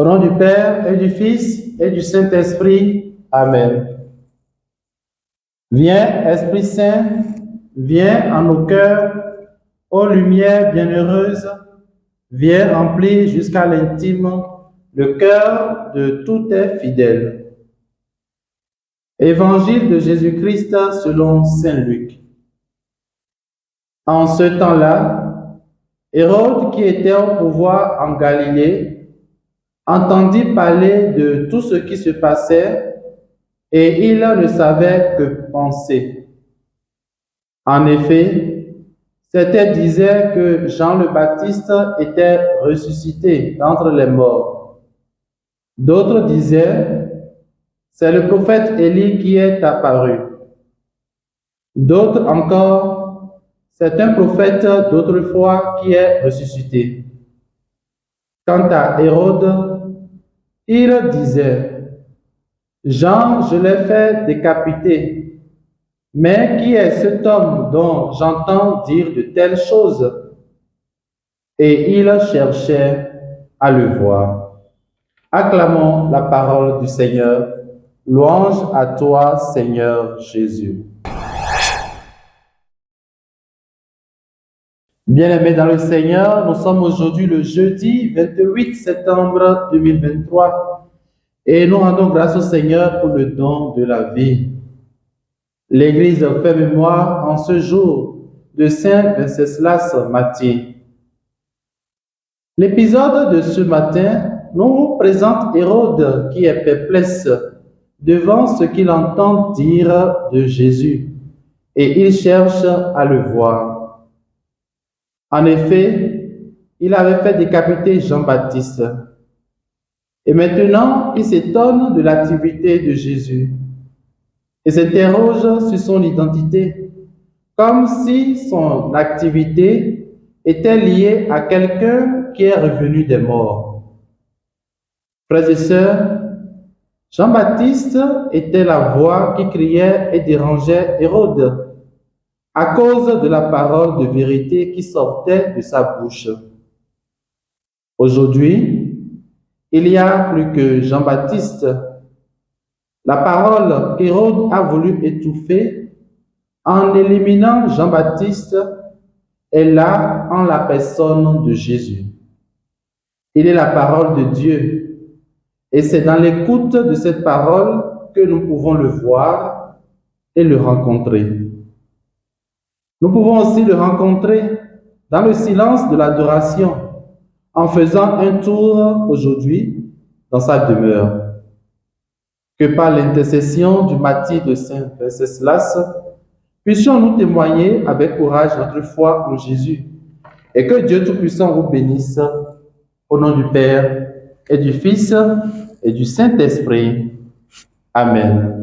nom du Père et du Fils et du Saint-Esprit. Amen. Viens, Esprit Saint, viens en nos cœurs, ô lumière bienheureuse, viens remplir jusqu'à l'intime le cœur de tous tes fidèles. Évangile de Jésus-Christ selon saint Luc. En ce temps-là, Hérode, qui était au pouvoir en Galilée, entendit parler de tout ce qui se passait et il ne savait que penser. En effet, certains disaient que Jean le Baptiste était ressuscité d'entre les morts. D'autres disaient, c'est le prophète Élie qui est apparu. D'autres encore, c'est un prophète d'autrefois qui est ressuscité. Quant à Hérode, il disait, Jean, je l'ai fait décapiter. Mais qui est cet homme dont j'entends dire de telles choses? Et il cherchait à le voir. Acclamons la parole du Seigneur. Louange à toi, Seigneur Jésus. Bien-aimés dans le Seigneur, nous sommes aujourd'hui le jeudi 28 septembre 2023 et nous rendons grâce au Seigneur pour le don de la vie. L'Église fait mémoire en ce jour de Saint Venceslas Martyr. L'épisode de ce matin nous présente Hérode qui est perplexe devant ce qu'il entend dire de Jésus et il cherche à le voir. En effet, il avait fait décapiter Jean-Baptiste et maintenant il s'étonne de l'activité de Jésus et s'interroge sur son identité, comme si son activité était liée à quelqu'un qui est revenu des morts. Frères et sœurs, Jean-Baptiste était la voix qui criait et dérangeait Hérode à cause de la parole de vérité qui sortait de sa bouche. Aujourd'hui, il y a plus que Jean-Baptiste. La parole qu'Hérode a voulu étouffer en éliminant Jean-Baptiste est là en la personne de Jésus. Il est la parole de Dieu et c'est dans l'écoute de cette parole que nous pouvons le voir et le rencontrer. Nous pouvons aussi le rencontrer dans le silence de l'adoration en faisant un tour aujourd'hui dans sa demeure. Que par l'intercession du martyr de Saint Venceslas, puissions-nous témoigner avec courage notre foi en Jésus et que Dieu Tout-Puissant vous bénisse au nom du Père et du Fils et du Saint-Esprit. Amen.